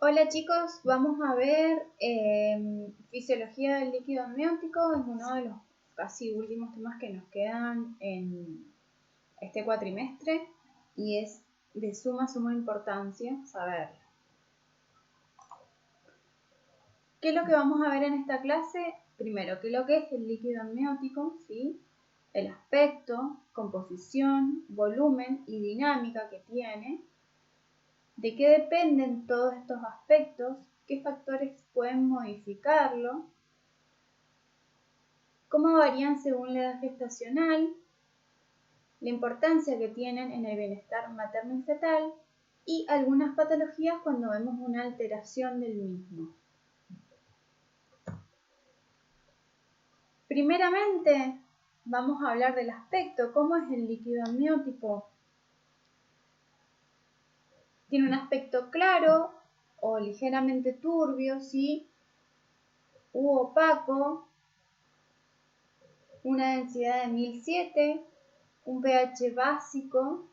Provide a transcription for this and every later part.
Hola chicos, vamos a ver fisiología del líquido amniótico. Es uno de los casi últimos temas que nos quedan en este cuatrimestre y es de suma importancia saberlo. ¿Qué es lo que vamos a ver en esta clase? Primero, ¿qué es lo que es el líquido amniótico? ¿Sí? El aspecto, composición, volumen y dinámica que tiene. ¿De qué dependen todos estos aspectos? ¿Qué factores pueden modificarlo? ¿Cómo varían según la edad gestacional? La importancia que tienen en el bienestar materno y fetal y algunas patologías cuando vemos una alteración del mismo. Primeramente, vamos a hablar del aspecto. ¿Cómo es el líquido amniótico? Tiene un aspecto claro o ligeramente turbio, ¿sí? U opaco, una densidad de 1007, un pH básico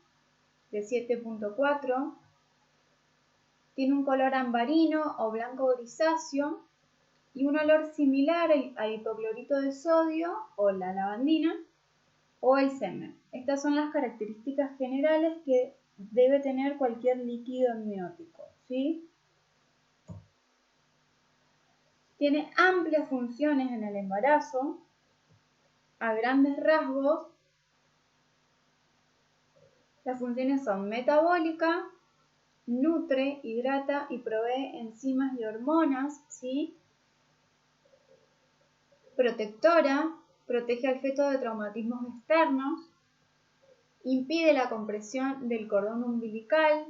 de 7.4, tiene un color ambarino o blanco grisáceo y un olor similar al hipoclorito de sodio o la lavandina o el semen. Estas son las características generales que debe tener cualquier líquido amniótico, ¿sí? Tiene amplias funciones en el embarazo. A grandes rasgos, las funciones son metabólica, nutre, hidrata y provee enzimas y hormonas, ¿sí? Protectora, protege al feto de traumatismos externos, impide la compresión del cordón umbilical.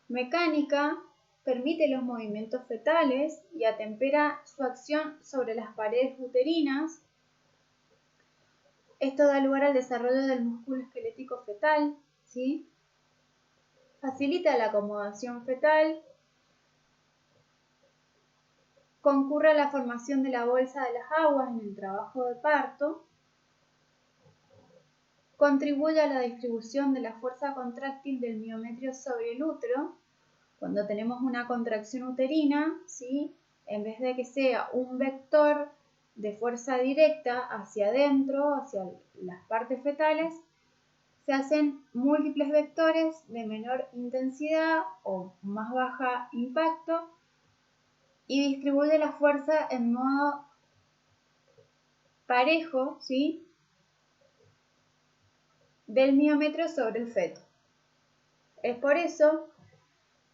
Mecánica, permite los movimientos fetales y atempera su acción sobre las paredes uterinas. Esto da lugar al desarrollo del músculo esquelético fetal, ¿sí? Facilita la acomodación fetal. Concurre a la formación de la bolsa de las aguas en el trabajo de parto. Contribuye a la distribución de la fuerza contráctil del miometrio sobre el útero. Cuando tenemos una contracción uterina, ¿sí? En vez de que sea un vector de fuerza directa hacia adentro, hacia las partes fetales, se hacen múltiples vectores de menor intensidad o más baja impacto y distribuye la fuerza en modo parejo, ¿sí? Del miometrio sobre el feto. Es por eso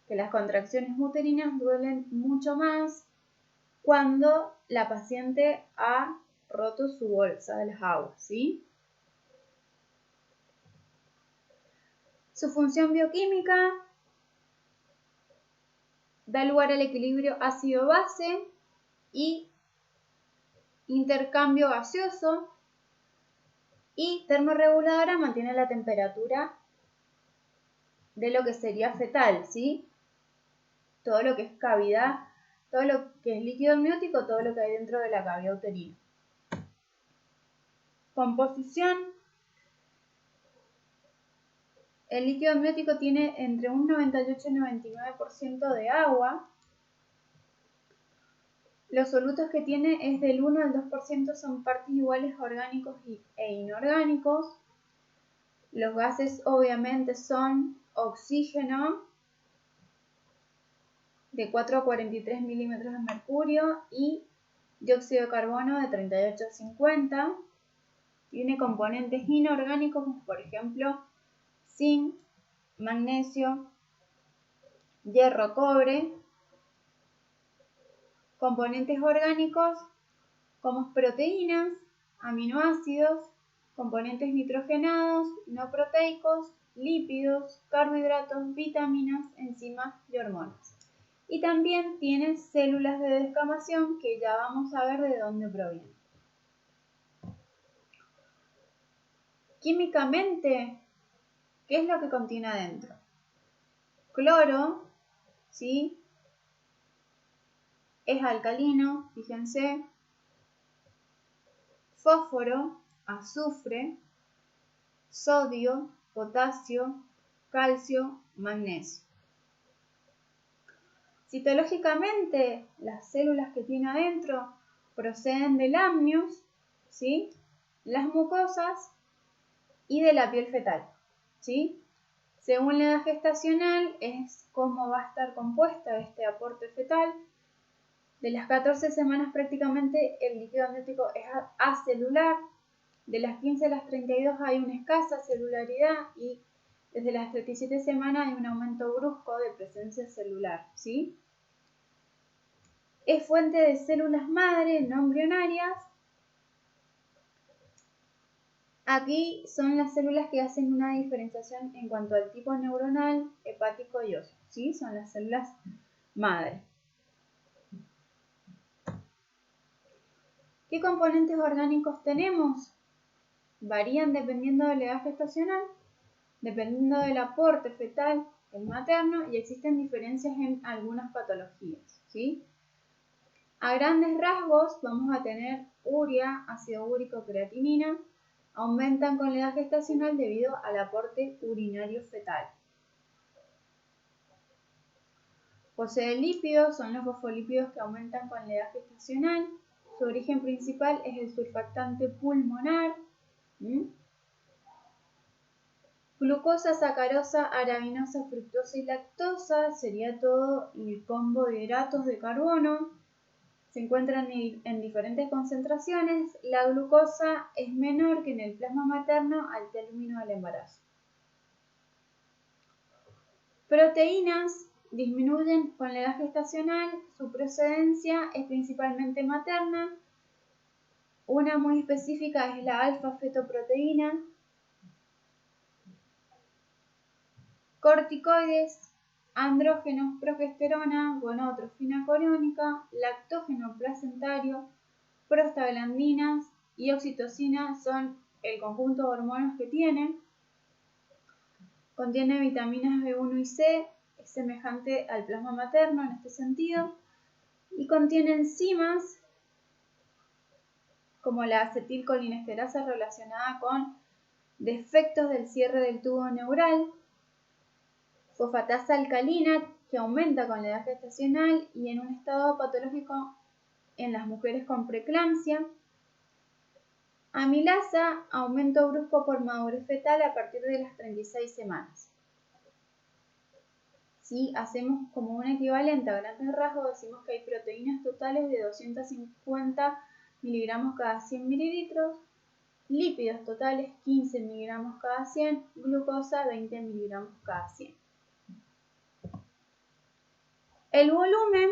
que las contracciones uterinas duelen mucho más cuando la paciente ha roto su bolsa de las aguas, ¿sí? Su función bioquímica da lugar al equilibrio ácido-base y intercambio gaseoso, y termorreguladora, mantiene la temperatura de lo que sería fetal, ¿sí? Todo lo que es cavidad, todo lo que es líquido amniótico, todo lo que hay dentro de la cavidad uterina. Composición. El líquido amniótico tiene entre un 98 y 99% de agua. Los solutos que tiene es del 1 al 2%, son partes iguales orgánicos e inorgánicos. Los gases obviamente son oxígeno de 4 a 43 milímetros de mercurio y dióxido de carbono de 38 a 50. Tiene componentes inorgánicos como por ejemplo zinc, magnesio, hierro, cobre. Componentes orgánicos como proteínas, aminoácidos, componentes nitrogenados, no proteicos, lípidos, carbohidratos, vitaminas, enzimas y hormonas. Y también tiene células de descamación que ya vamos a ver de dónde provienen. Químicamente, ¿qué es lo que contiene adentro? Cloro, ¿sí? Es alcalino, fíjense. Fósforo, azufre, sodio, potasio, calcio, magnesio. Citológicamente, las células que tiene adentro proceden del amnios, ¿sí? Las mucosas y de la piel fetal, ¿sí? Según la edad gestacional es cómo va a estar compuesta este aporte fetal. De las 14 semanas prácticamente el líquido amniótico es acelular. De las 15 a las 32 hay una escasa celularidad y desde las 37 semanas hay un aumento brusco de presencia celular, ¿sí? Es fuente de células madre no embrionarias. Aquí son las células que hacen una diferenciación en cuanto al tipo neuronal, hepático y óseo, ¿sí? Son las células madre. ¿Qué componentes orgánicos tenemos? Varían dependiendo de la edad gestacional, dependiendo del aporte fetal, el materno, y existen diferencias en algunas patologías, ¿sí? A grandes rasgos vamos a tener urea, ácido úrico, creatinina, aumentan con la edad gestacional debido al aporte urinario fetal. Posee lípidos, son los fosfolípidos que aumentan con la edad gestacional. Su origen principal es el surfactante pulmonar. Glucosa, sacarosa, arabinosa, fructosa y lactosa, sería todo el combo de hidratos de carbono. Se encuentran en diferentes concentraciones. La glucosa es menor que en el plasma materno al término del embarazo. Proteínas disminuyen con la edad gestacional. Su procedencia es principalmente materna. Una muy específica es la alfa-fetoproteína. Corticoides, andrógenos, progesterona, gonotrofina coriónica, lactógeno placentario, prostaglandinas y oxitocina son el conjunto de hormonas que tiene. Contiene vitaminas B1 y C, es semejante al plasma materno en este sentido, y contiene enzimas como la acetilcolinesterasa relacionada con defectos del cierre del tubo neural, fosfatasa alcalina, que aumenta con la edad gestacional y en un estado patológico en las mujeres con preeclampsia. Amilasa, aumento brusco por madurez fetal a partir de las 36 semanas. Si hacemos como un equivalente a grandes rasgos, decimos que hay proteínas totales de 250 miligramos cada 100 mililitros, lípidos totales 15 miligramos cada 100, glucosa 20 miligramos cada 100. El volumen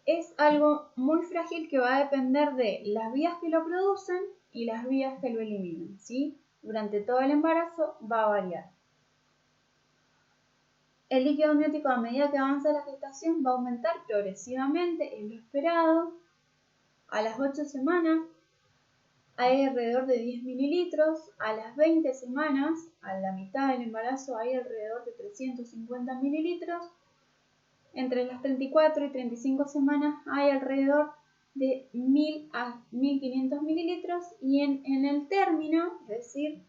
es algo muy frágil que va a depender de las vías que lo producen y las vías que lo eliminan, ¿sí? Durante todo el embarazo va a variar. El líquido amniótico a medida que avanza la gestación va a aumentar progresivamente, es lo esperado. A las 8 semanas hay alrededor de 10 mililitros, a las 20 semanas, a la mitad del embarazo, hay alrededor de 350 mililitros. Entre las 34 y 35 semanas hay alrededor de 1000 a 1500 mililitros y en el término, es decir,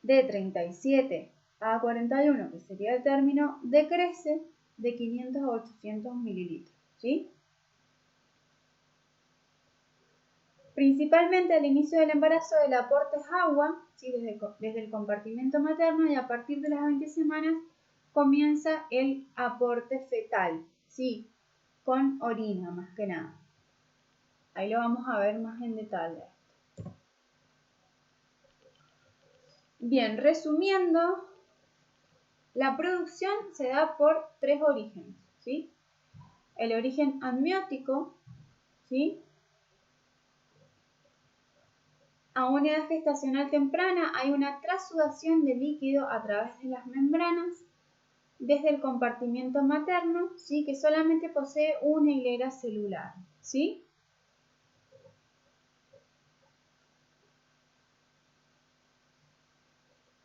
de 37 a 41, que sería el término, decrece de 500 a 800 mililitros, ¿sí? Principalmente al inicio del embarazo el aporte es agua, ¿sí? desde el compartimento materno, y a partir de las 20 semanas comienza el aporte fetal, ¿sí? Con orina más que nada. Ahí lo vamos a ver más en detalle. Bien, resumiendo, la producción se da por tres orígenes, ¿sí? El origen amniótico, ¿sí? A una edad gestacional temprana hay una trasudación de líquido a través de las membranas desde el compartimento materno, ¿sí? Que solamente posee una hilera celular, ¿sí?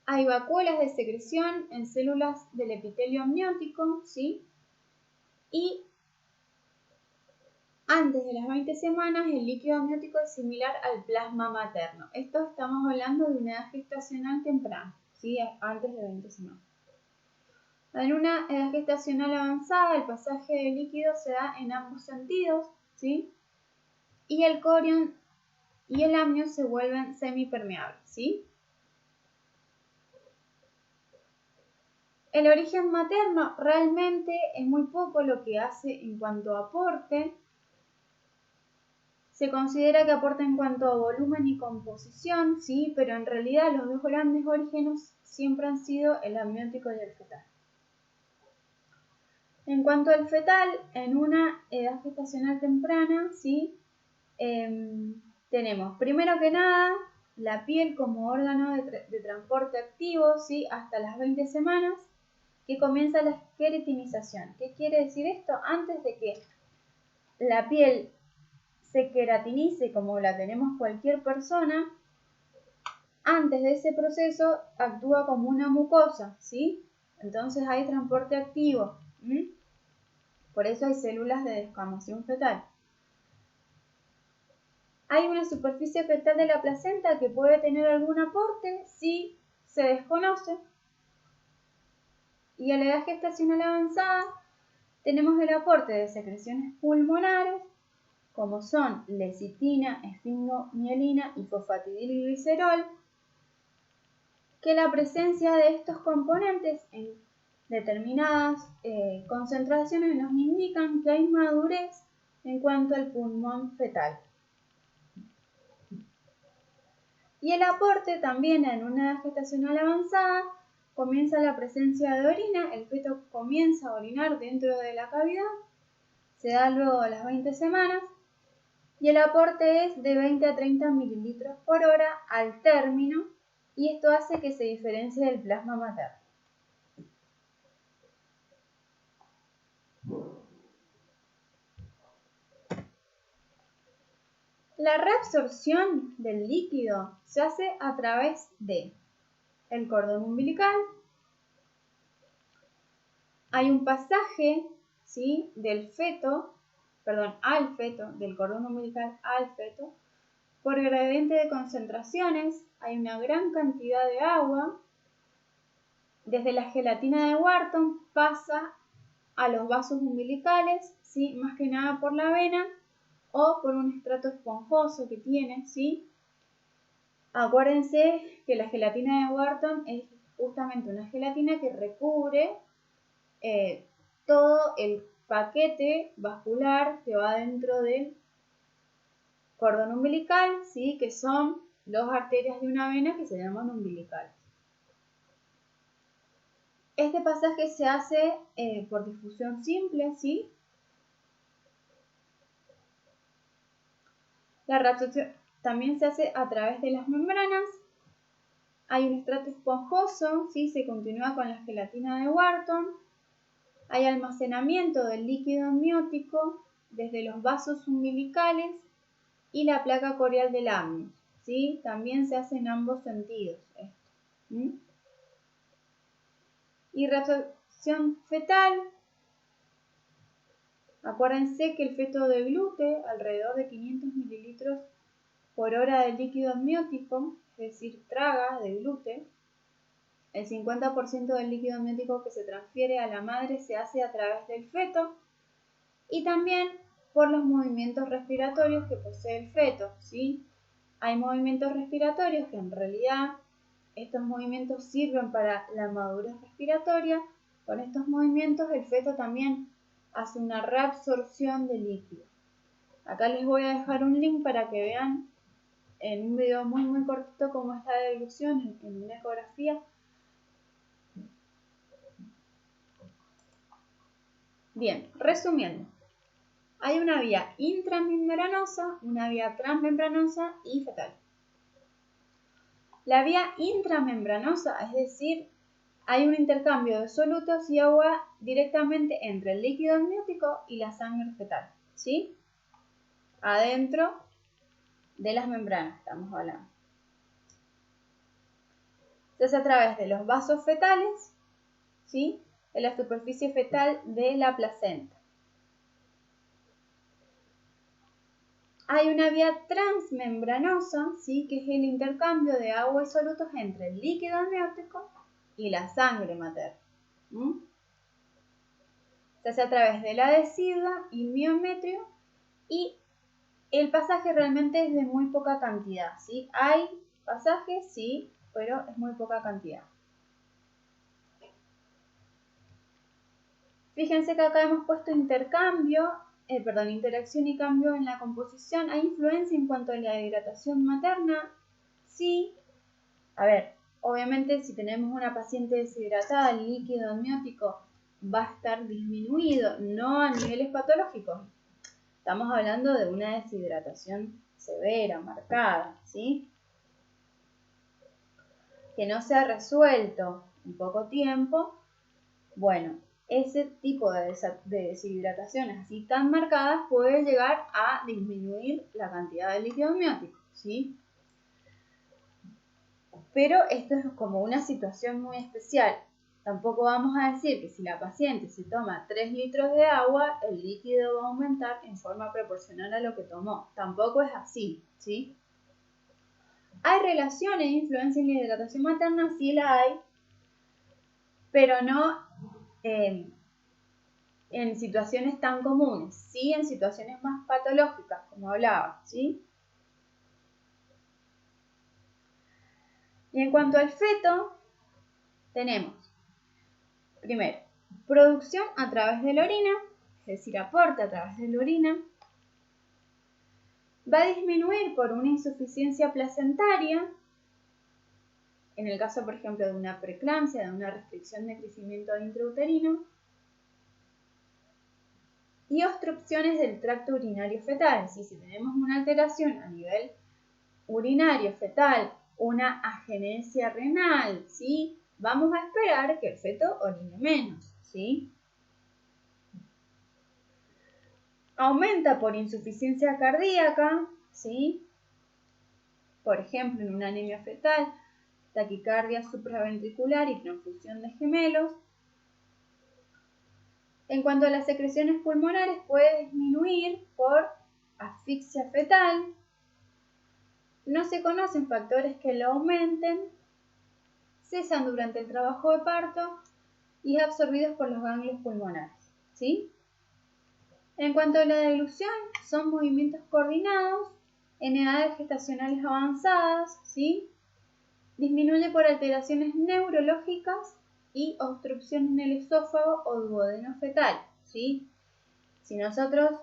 Hay vacuolas de secreción en células del epitelio amniótico, ¿sí? Y antes de las 20 semanas el líquido amniótico es similar al plasma materno. Esto estamos hablando de una edad gestacional temprana, ¿sí? Antes de 20 semanas. En una edad gestacional avanzada, el pasaje del líquido se da en ambos sentidos, ¿sí? Y el corion y el amnio se vuelven semipermeables, ¿sí? El origen materno realmente es muy poco lo que hace en cuanto a aporte. Se considera que aporta en cuanto a volumen y composición, sí, pero en realidad los dos grandes orígenes siempre han sido el amniótico y el fetal. En cuanto al fetal, en una edad gestacional temprana, ¿sí? Tenemos primero que nada la piel como órgano de transporte activo, ¿sí? Hasta las 20 semanas, que comienza la queratinización. ¿Qué quiere decir esto? Antes de que la piel se queratinice como la tenemos cualquier persona, antes de ese proceso actúa como una mucosa, ¿sí? Entonces hay transporte activo. Por eso hay células de descamación fetal. Hay una superficie fetal de la placenta que puede tener algún aporte si se desconoce. Y a la edad gestacional avanzada tenemos el aporte de secreciones pulmonares, como son lecitina, esfingomielina y fosfatidilglicerol, que la presencia de estos componentes en determinadas concentraciones nos indican que hay madurez en cuanto al pulmón fetal. Y el aporte también en una edad gestacional avanzada comienza la presencia de orina, el feto comienza a orinar dentro de la cavidad, se da luego a las 20 semanas y el aporte es de 20 a 30 mililitros por hora al término y esto hace que se diferencie del plasma materno. La reabsorción del líquido se hace a través de el cordón umbilical. Hay un pasaje, ¿sí?, al feto, del cordón umbilical al feto, por gradiente de concentraciones. Hay una gran cantidad de agua. Desde la gelatina de Wharton pasa a los vasos umbilicales, ¿sí?, más que nada por la vena o por un estrato esponjoso que tiene, ¿sí? Acuérdense que la gelatina de Wharton es justamente una gelatina que recubre todo el paquete vascular que va dentro del cordón umbilical, ¿sí?, que son dos arterias de una vena que se llaman umbilicales. Este pasaje se hace por difusión simple, ¿sí? La reabsorción también se hace a través de las membranas. Hay un estrato esponjoso, ¿sí?, se continúa con la gelatina de Wharton. Hay almacenamiento del líquido amniótico desde los vasos umbilicales y la placa corial del amnios, ¿sí? También se hace en ambos sentidos esto. Y reabsorción fetal. Acuérdense que el feto deglute alrededor de 500 mililitros por hora de líquido amniótico, es decir, traga, deglute. El 50% del líquido amniótico que se transfiere a la madre se hace a través del feto y también por los movimientos respiratorios que posee el feto, ¿sí? Hay movimientos respiratorios que en realidad estos movimientos sirven para la madurez respiratoria. Con estos movimientos el feto también hace una reabsorción de líquido. Acá les voy a dejar un link para que vean en un video muy cortito cómo es la deglución en una ecografía. Bien, resumiendo, hay una vía intramembranosa, una vía transmembranosa y fetal. La vía intramembranosa, es decir, hay un intercambio de solutos y agua directamente entre el líquido amniótico y la sangre fetal, ¿sí? Adentro de las membranas estamos hablando. Se hace a través de los vasos fetales, ¿sí?, de la superficie fetal de la placenta. Hay una vía transmembranosa, ¿sí?, que es el intercambio de agua y solutos entre el líquido amniótico y la sangre materna. Se hace a través de la decidua y miometrio y el pasaje realmente es de muy poca cantidad, ¿sí? Hay pasajes, sí, pero es muy poca cantidad. Fíjense que acá hemos puesto interacción y cambio en la composición. ¿Hay influencia en cuanto a la hidratación materna? Sí. A ver, obviamente si tenemos una paciente deshidratada, el líquido amniótico va a estar disminuido, no a niveles patológicos. Estamos hablando de una deshidratación severa, marcada, ¿sí? Que no se ha resuelto en poco tiempo. Bueno, ese tipo de deshidrataciones así tan marcadas puede llegar a disminuir la cantidad de líquido amniótico, ¿sí? Pero esto es como una situación muy especial. Tampoco vamos a decir que si la paciente se toma 3 litros de agua, el líquido va a aumentar en forma proporcional a lo que tomó. Tampoco es así, ¿sí? ¿Hay relaciones de influencia en la hidratación materna? Sí la hay, pero no en situaciones tan comunes, sí en situaciones más patológicas, como hablaba, ¿sí? Y en cuanto al feto, tenemos, primero, producción a través de la orina, es decir, aporte a través de la orina, va a disminuir por una insuficiencia placentaria, en el caso, por ejemplo, de una preeclampsia, de una restricción de crecimiento intrauterino, y obstrucciones del tracto urinario fetal. Si tenemos una alteración a nivel urinario fetal, una agenesia renal, ¿sí? Vamos a esperar que el feto orine menos, ¿sí? Aumenta por insuficiencia cardíaca, ¿sí? Por ejemplo, en una anemia fetal, taquicardia supraventricular y transfusión de gemelos. En cuanto a las secreciones pulmonares, puede disminuir por asfixia fetal. No se conocen factores que lo aumenten. Cesan durante el trabajo de parto y absorbidos por los ganglios pulmonares, ¿sí? En cuanto a la deglución, son movimientos coordinados en edades gestacionales avanzadas, ¿sí? Disminuye por alteraciones neurológicas y obstrucción en el esófago o duodeno fetal, ¿sí? Si nosotros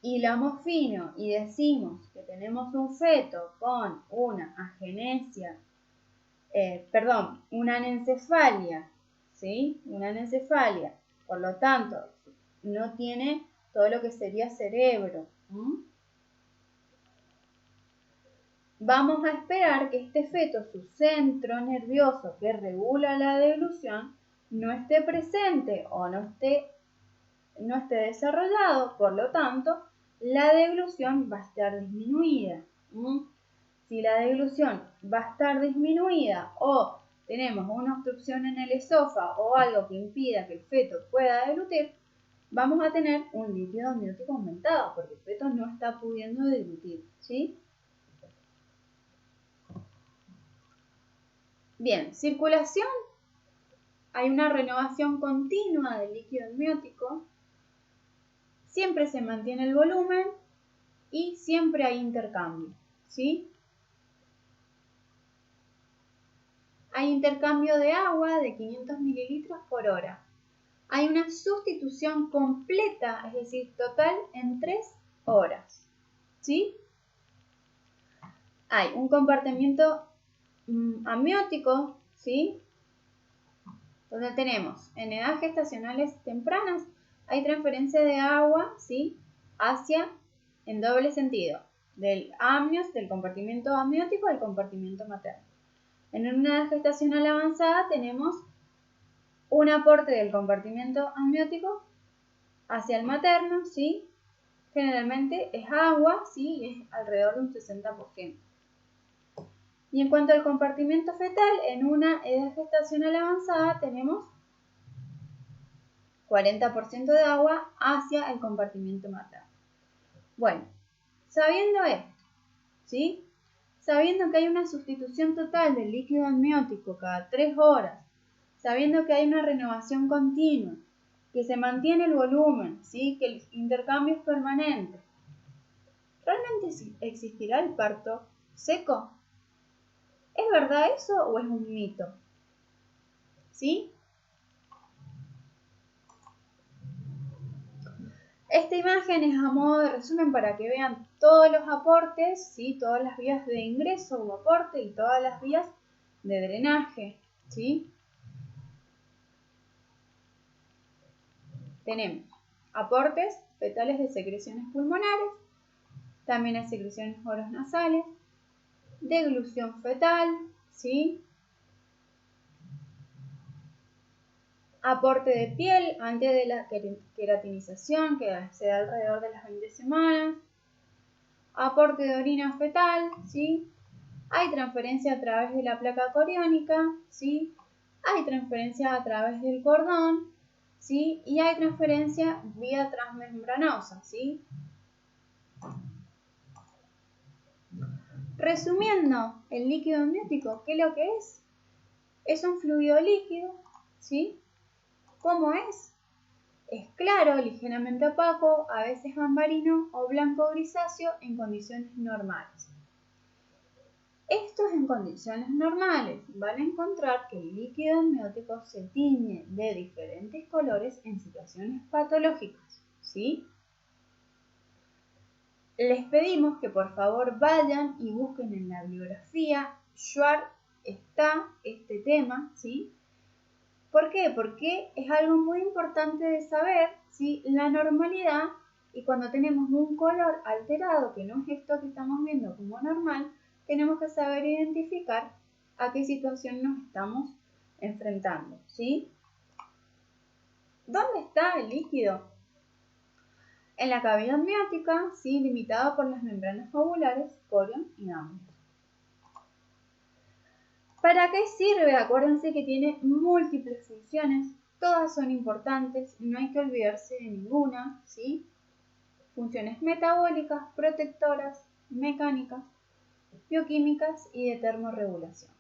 hilamos fino y decimos que tenemos un feto con una agenesia, una anencefalia, ¿sí? Una anencefalia, por lo tanto, no tiene todo lo que sería cerebro. Vamos a esperar que este feto, su centro nervioso que regula la deglución, no esté presente o no esté desarrollado, por lo tanto, la deglución va a estar disminuida. Si la deglución va a estar disminuida o tenemos una obstrucción en el esófago o algo que impida que el feto pueda deglutir, vamos a tener un líquido amniótico aumentado porque el feto no está pudiendo deglutir, ¿sí? Bien, circulación. Hay una renovación continua del líquido amniótico. Siempre se mantiene el volumen y siempre hay intercambio, ¿sí? Hay intercambio de agua de 500 mililitros por hora. Hay una sustitución completa, es decir, total en 3 horas, ¿sí? Hay un compartimiento amniótico, ¿sí? Donde tenemos en edades gestacionales tempranas hay transferencia de agua, ¿sí? En doble sentido, del compartimiento amniótico al compartimento materno. En una edad gestacional avanzada tenemos un aporte del compartimento amniótico hacia el materno, ¿sí? Generalmente es agua, ¿sí? Es alrededor de un 60%. Y en cuanto al compartimento fetal, en una edad gestacional avanzada tenemos 40% de agua hacia el compartimento materno. Bueno, sabiendo esto, ¿sí? Sabiendo que hay una sustitución total del líquido amniótico cada 3 horas, sabiendo que hay una renovación continua que se mantiene el volumen, ¿sí? Que el intercambio es permanente. ¿Realmente existirá el parto seco? ¿Es verdad eso o es un mito? ¿Sí? Esta imagen es a modo de resumen para que vean todos los aportes, ¿sí? Todas las vías de ingreso o aporte y todas las vías de drenaje, ¿sí? Tenemos aportes fetales de secreciones pulmonares, también hay secreciones oronasales, deglución fetal, ¿sí? Aporte de piel antes de la queratinización, que se da alrededor de las 20 semanas. Aporte de orina fetal, ¿sí? Hay transferencia a través de la placa coriónica, ¿sí? Hay transferencia a través del cordón, ¿sí? Y hay transferencia vía transmembranosa, ¿sí? Resumiendo, el líquido amniótico, ¿qué es lo que es? Es un fluido líquido, ¿sí? ¿Cómo es? Es claro, ligeramente opaco, a veces ambarino o blanco grisáceo en condiciones normales. Esto es en condiciones normales. Van a encontrar que el líquido amniótico se tiñe de diferentes colores en situaciones patológicas, ¿sí? Les pedimos que por favor vayan y busquen en la bibliografía Schwartz está este tema, ¿sí? ¿Por qué? Porque es algo muy importante de saber, ¿sí? La normalidad, y cuando tenemos un color alterado, que no es esto que estamos viendo como normal, tenemos que saber identificar a qué situación nos estamos enfrentando, ¿sí? ¿Dónde está el líquido? En la cavidad amniótica, ¿sí? Limitada por las membranas ovulares, corión y ganglios. ¿Para qué sirve? Acuérdense que tiene múltiples funciones, todas son importantes, no hay que olvidarse de ninguna, ¿sí? Funciones metabólicas, protectoras, mecánicas, bioquímicas y de termorregulación.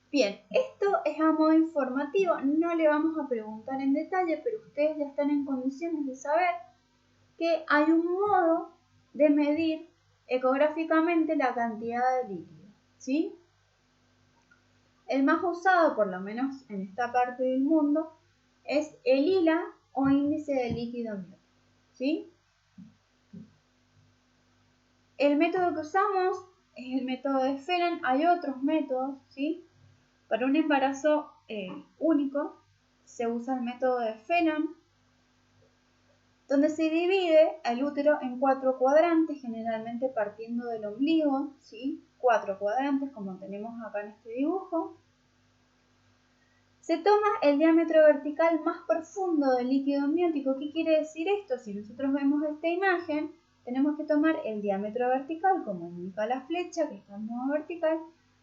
Bien, esto es a modo informativo, no le vamos a preguntar en detalle, pero ustedes ya están en condiciones de saber que hay un modo de medir ecográficamente la cantidad de líquido, ¿sí? El más usado, por lo menos en esta parte del mundo, es el ILA o índice de líquido amniótico, ¿sí? El método que usamos es el método de Phelan. Hay otros métodos, ¿sí? Para un embarazo único se usa el método de Phelan, donde se divide el útero en 4 cuadrantes, generalmente partiendo del ombligo, ¿sí? 4 cuadrantes como tenemos acá en este dibujo. Se toma el diámetro vertical más profundo del líquido amniótico. ¿Qué quiere decir esto? Si nosotros vemos esta imagen, tenemos que tomar el diámetro vertical, como indica la flecha, que está en modo vertical,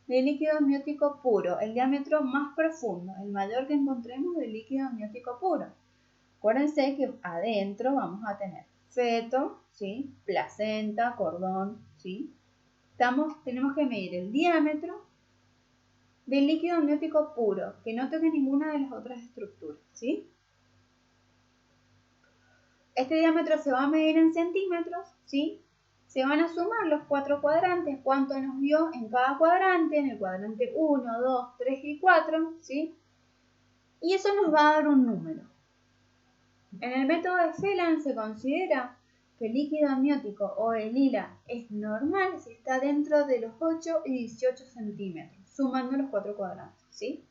del líquido amniótico puro, el diámetro más profundo, el mayor que encontremos del líquido amniótico puro. Acuérdense que adentro vamos a tener feto, ¿sí? Placenta, cordón, ¿sí? Tenemos que medir el diámetro del líquido amniótico puro, que no toque ninguna de las otras estructuras, ¿sí? Este diámetro se va a medir en centímetros, ¿sí? Se van a sumar los 4 cuadrantes, cuánto nos dio en cada cuadrante, en el cuadrante 1, 2, 3 y 4, ¿sí? Y eso nos va a dar un número. En el método de Phelan se considera que el líquido amniótico o el ILA es normal si está dentro de los 8 y 18 centímetros, sumando los 4 cuadrantes, ¿sí?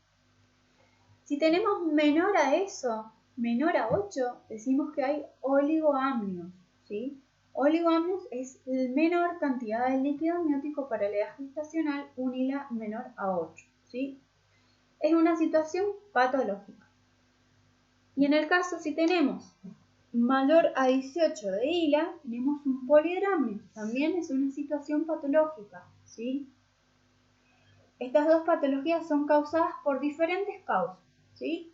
Si tenemos menor a eso, menor a 8, decimos que hay oligoamnios, ¿sí? Oligoamnios es la menor cantidad de líquido amniótico para la edad gestacional, un ILA menor a 8, ¿sí? Es una situación patológica. Y en el caso, si tenemos mayor a 18 de ILA, tenemos un polidramnio, también es una situación patológica, ¿sí? Estas dos patologías son causadas por diferentes causas, ¿sí?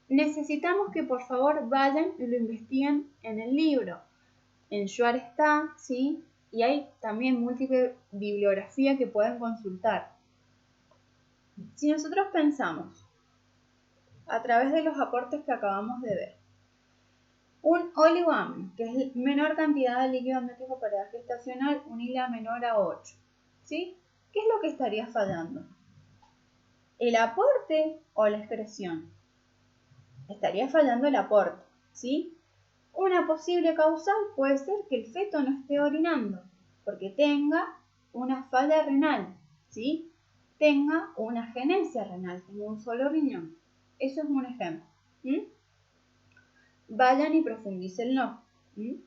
Necesitamos que por favor vayan y lo investiguen en el libro. En Schwartz está, ¿sí? Y hay también múltiple bibliografía que pueden consultar. Si nosotros pensamos a través de los aportes que acabamos de ver. Un oligoamnio, que es menor cantidad de líquido amniótico para edad gestacional, un ILA menor a 8. ¿Sí? ¿Qué es lo que estaría fallando? ¿El aporte o la excreción? Estaría fallando el aporte, ¿sí? Una posible causal puede ser que el feto no esté orinando, porque tenga una falla renal, ¿sí? Tenga una agenesia renal, tenga un solo riñón. Eso es un ejemplo. Vayan y profundícenlo. En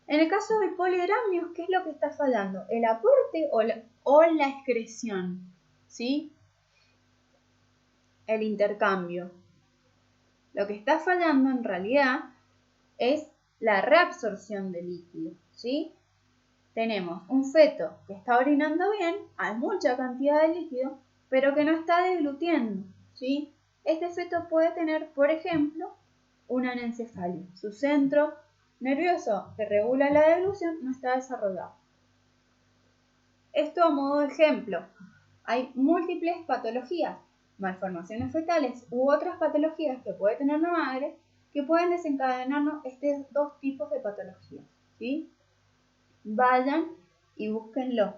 el caso del polidramnios, ¿qué es lo que está fallando? ¿El aporte o la excreción? ¿Sí? El intercambio. Lo que está fallando en realidad es la reabsorción de líquido, ¿sí? Tenemos un feto que está orinando bien, hay mucha cantidad de líquido, pero que no está deglutiendo, ¿sí? Este feto puede tener, por ejemplo, una anencefalia. Su centro nervioso que regula la deglución no está desarrollado. Esto a modo de ejemplo. Hay múltiples patologías, malformaciones fetales u otras patologías que puede tener la madre que pueden desencadenarnos estos dos tipos de patologías, ¿sí? Vayan y búsquenlo.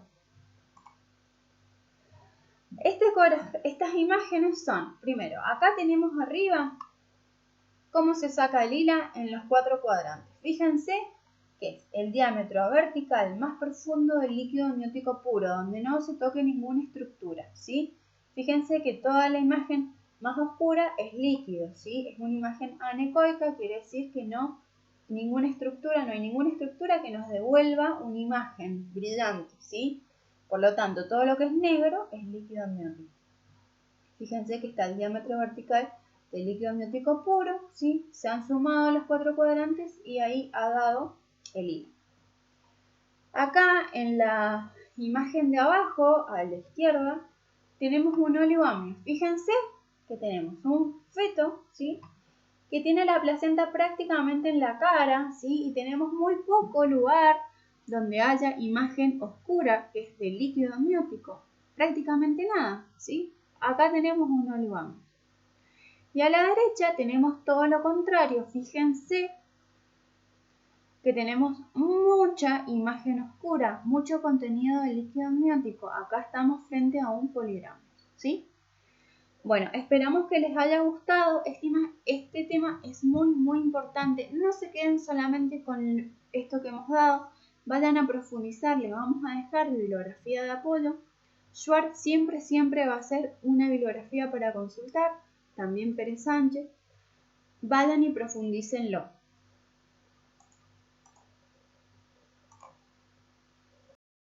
Estas imágenes son, primero, acá tenemos arriba cómo se saca el ILA en los 4 cuadrantes. Fíjense que es el diámetro vertical más profundo del líquido amniótico puro, donde no se toque ninguna estructura, ¿sí? Fíjense que toda la imagen más oscura es líquido, ¿sí? Es una imagen anecoica, quiere decir que no hay ninguna estructura que nos devuelva una imagen brillante, ¿sí? Por lo tanto, todo lo que es negro es líquido amniótico. Fíjense que está el diámetro vertical del líquido amniótico puro, ¿sí? Se han sumado los 4 cuadrantes y ahí ha dado el hilo. Acá en la imagen de abajo, a la izquierda, tenemos un oligoamnio. Fíjense que tenemos un feto, ¿sí? Que tiene la placenta prácticamente en la cara, ¿sí? Y tenemos muy poco lugar donde haya imagen oscura, que es del líquido amniótico. Prácticamente nada, ¿sí? Acá tenemos un oligoamnio. Y a la derecha tenemos todo lo contrario. Fíjense que tenemos mucha imagen oscura, mucho contenido de líquido amniótico. Acá estamos frente a un polidramnio, ¿sí? Bueno, esperamos que les haya gustado. Este tema es muy, muy importante. No se queden solamente con esto que hemos dado. Vayan a profundizar. Les vamos a dejar bibliografía de apoyo. Schwartz siempre va a ser una bibliografía para consultar. También Pérez Sánchez. Vayan y profundícenlo.